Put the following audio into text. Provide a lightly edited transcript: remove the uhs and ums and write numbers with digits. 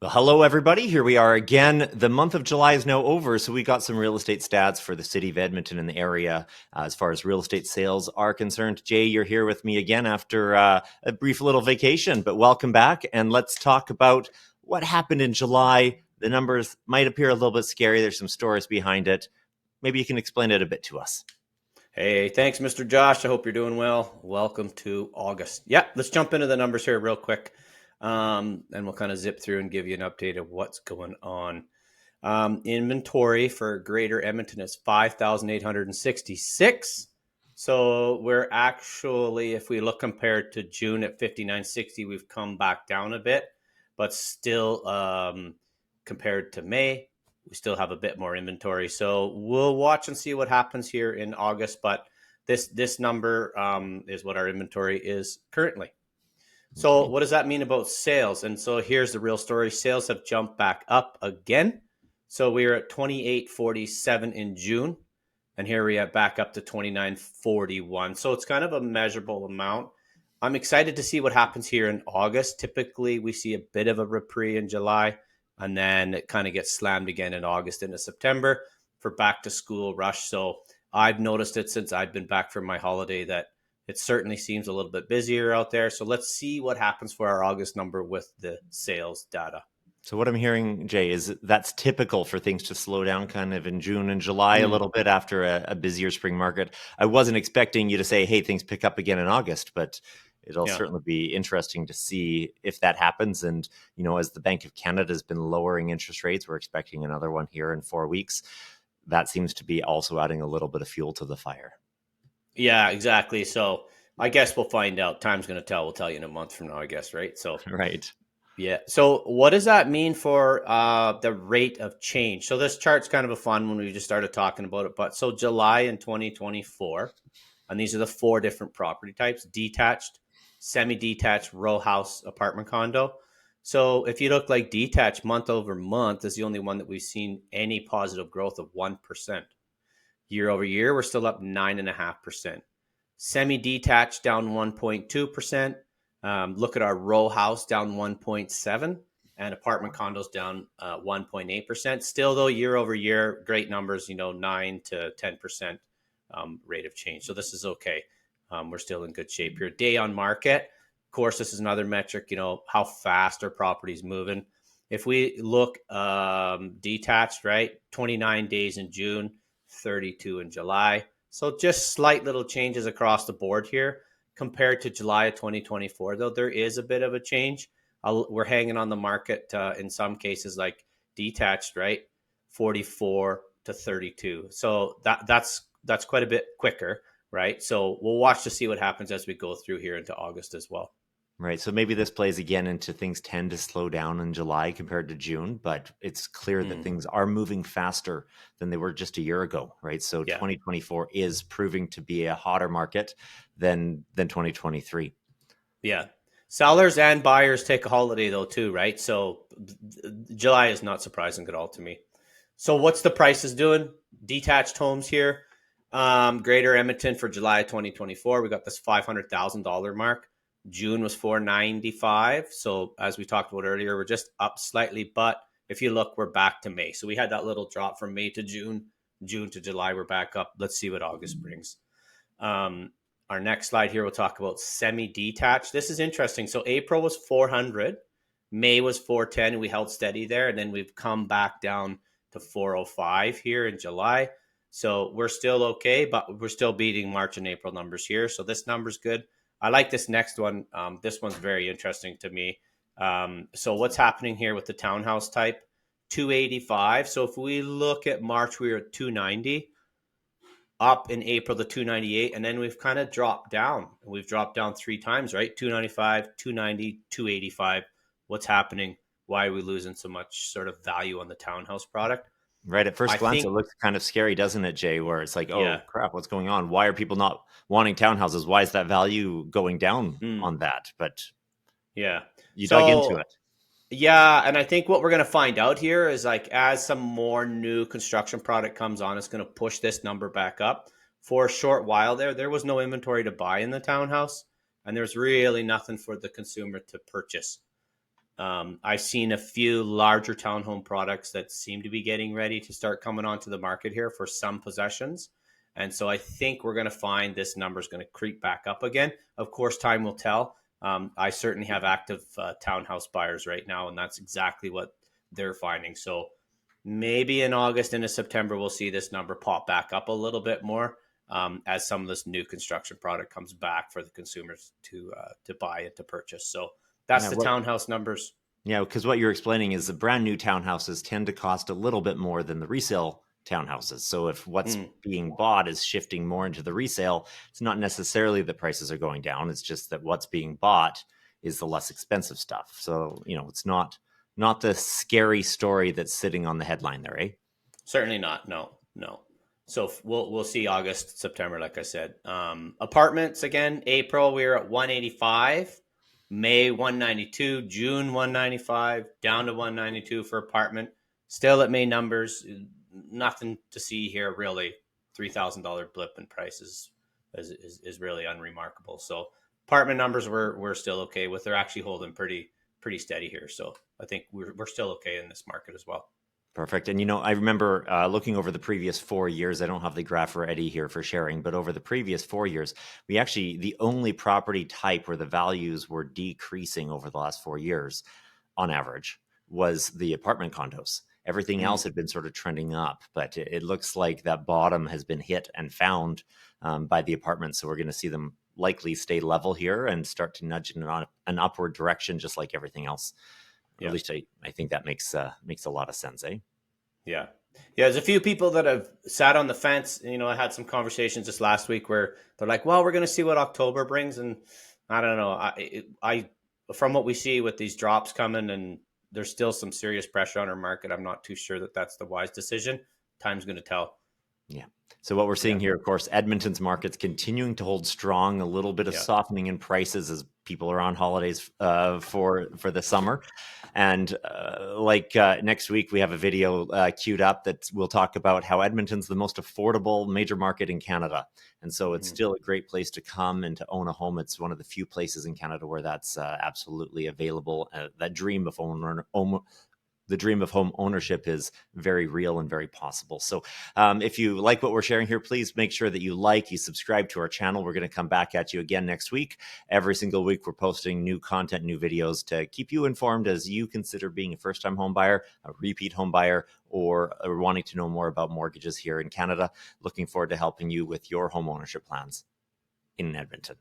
Well, hello, everybody. Here we are again. The month of July is now over, so we got some real estate stats for the city of Edmonton and the area as far as real estate sales are concerned. Jay, you're here with me again after a brief little vacation, but welcome back. And let's talk about what happened in July. The numbers might appear a little bit scary. There's some stories behind it. Maybe you can explain it a bit to us. Hey, thanks, Mr. Josh. I hope you're doing well. Welcome to August. Yeah, let's jump into the numbers here real quick. And we'll kind of zip through and give you an update of what's going on. Inventory for Greater Edmonton is 5,866. So we're actually, if we look compared to June at 5,960, we've come back down a bit, but still compared to May, we still have a bit more inventory. So we'll watch and see what happens here in August. But this number is what our inventory is currently. So what does that mean about sales? And so here's the real story. Sales have jumped back up again. So we were at 2847 in June, and here we are back up to 2941. So it's kind of a measurable amount. I'm excited to see what happens here in August. Typically, we see a bit of a reprieve in July, and then it kind of gets slammed again in August into September for back to school rush. So I've noticed it since I've been back from my holiday that it certainly seems a little bit busier out there. So let's see what happens for our August number with the sales data. So what I'm hearing, Jay, is that's typical for things to slow down kind of in June and July a little bit after a busier spring market. I wasn't expecting you to say, hey, things pick up again in August, but it'll certainly be interesting to see if that happens. And, you know, as the Bank of Canada has been lowering interest rates, we're expecting another one here in 4 weeks. That seems to be also adding a little bit of fuel to the fire. Yeah, exactly. So I guess we'll find out. Time's going to tell. We'll tell you in a month from now, I guess, right? So Right. yeah. So what does that mean for the rate of change? So this chart's kind of a fun when we just started talking about it. But so July in 2024, and these are the 4 different property types: detached, semi-detached, row house, apartment condo. So if you look like detached month over month is the only one that we've seen any positive growth of 1%. Year over year, we're still up 9.5%. Semi-detached down 1.2%. Look at our row house down 1.7%, and apartment condos down 1.8%. Still, though, year over year, great numbers. 9 to 10% rate of change. So this is okay. We're still in good shape here. Day on market. Of course, this is another metric. How fast are properties moving? If we look detached, right, 29 days in June, 32 in July. So just slight little changes across the board here compared to July of 2024, though there is a bit of a change. We're hanging on the market in some cases like detached, right? 44 to 32. So that's quite a bit quicker, right? So we'll watch to see what happens as we go through here into August as well. Right. So maybe this plays again into things tend to slow down in July compared to June, but it's clear that things are moving faster than they were just a year ago, right? So 2024 is proving to be a hotter market than 2023. Yeah. Sellers and buyers take a holiday though too, right? So July is not surprising at all to me. So what's the prices doing? Detached homes here. Greater Edmonton for July 2024, we got this $500,000 mark. June was 495. So as we talked about earlier, we're just up slightly. But if you look, we're back to May. So we had that little drop from May to June, June to July. We're back up. Let's see what August brings. Our next slide here, we'll talk about semi-detached. This is interesting. So April was 400. May was 410. And we held steady there. And then we've come back down to 405 here in July. So we're still okay, but we're still beating March and April numbers here. So this number's good. I like this next one. This one's very interesting to me. So what's happening here with the townhouse type? 285. So if we look at March, we were at 290. Up in April to 298. And then we've kind of dropped down. We've dropped down 3 times, right? 295, 290, 285. What's happening? Why are we losing so much sort of value on the townhouse product? Right. At first glance, it looks kind of scary, doesn't it, Jay? Where it's like, oh, crap, what's going on? Why are people not wanting townhouses? Why is that value going down on that? But you dug into it. Yeah, and I think what we're going to find out here is like as some more new construction product comes on, it's going to push this number back up. For a short while there was no inventory to buy in the townhouse, and there's really nothing for the consumer to purchase. I've seen a few larger townhome products that seem to be getting ready to start coming onto the market here for some possessions. And so I think we're going to find this number is going to creep back up again. Of course, time will tell. I certainly have active townhouse buyers right now, and that's exactly what they're finding. So maybe in August into September, we'll see this number pop back up a little bit more as some of this new construction product comes back for the consumers to buy and to purchase. So that's Yeah, the what townhouse numbers. Yeah, because what you're explaining is the brand new townhouses tend to cost a little bit more than the resale townhouses. So if what's Mm, being bought is shifting more into the resale, it's not necessarily that prices are going down. It's just that what's being bought is the less expensive stuff. So, it's not the scary story that's sitting on the headline there, eh? certainly not. No, no. So we'll see August, September, like I said. Apartments again. April we were at 185, May 192, June 195, down to 192 for apartment. Still at May numbers. Nothing to see here really. $3,000 blip in prices is really unremarkable. So apartment numbers we're still okay with. They're actually holding pretty steady here. So I think we're still okay in this market as well. Perfect. And I remember looking over the previous 4 years. I don't have the graph for Eddie here for sharing, but over the previous 4 years, the only property type where the values were decreasing over the last 4 years on average was the apartment condos. Everything else Mm, had been sort of trending up, but it looks like that bottom has been hit and found by the apartments. So we're going to see them likely stay level here and start to nudge in an upward direction, just like everything else. At yeah. least I think that makes a lot of sense, eh? Yeah. Yeah, there's a few people that have sat on the fence. I had some conversations just last week where they're like, "Well, we're going to see what October brings," and I don't know. From what we see with these drops coming, and there's still some serious pressure on our market. I'm not too sure that that's the wise decision. Time's going to tell. Yeah. So what we're Yeah, seeing here, of course, Edmonton's market's continuing to hold strong. A little bit of yeah. softening in prices as people are on holidays for the summer, and next week we have a video queued up that we'll talk about how Edmonton's the most affordable major market in Canada, and so it's Mhm. still a great place to come and to own a home. It's one of the few places in Canada where that's absolutely available. That dream of the dream of home ownership is very real and very possible. So if you like what we're sharing here, please make sure that you subscribe to our channel. We're going to come back at you again next week. Every single week, we're posting new content, new videos to keep you informed as you consider being a first-time home buyer, a repeat home buyer, or wanting to know more about mortgages here in Canada. Looking forward to helping you with your home ownership plans in Edmonton.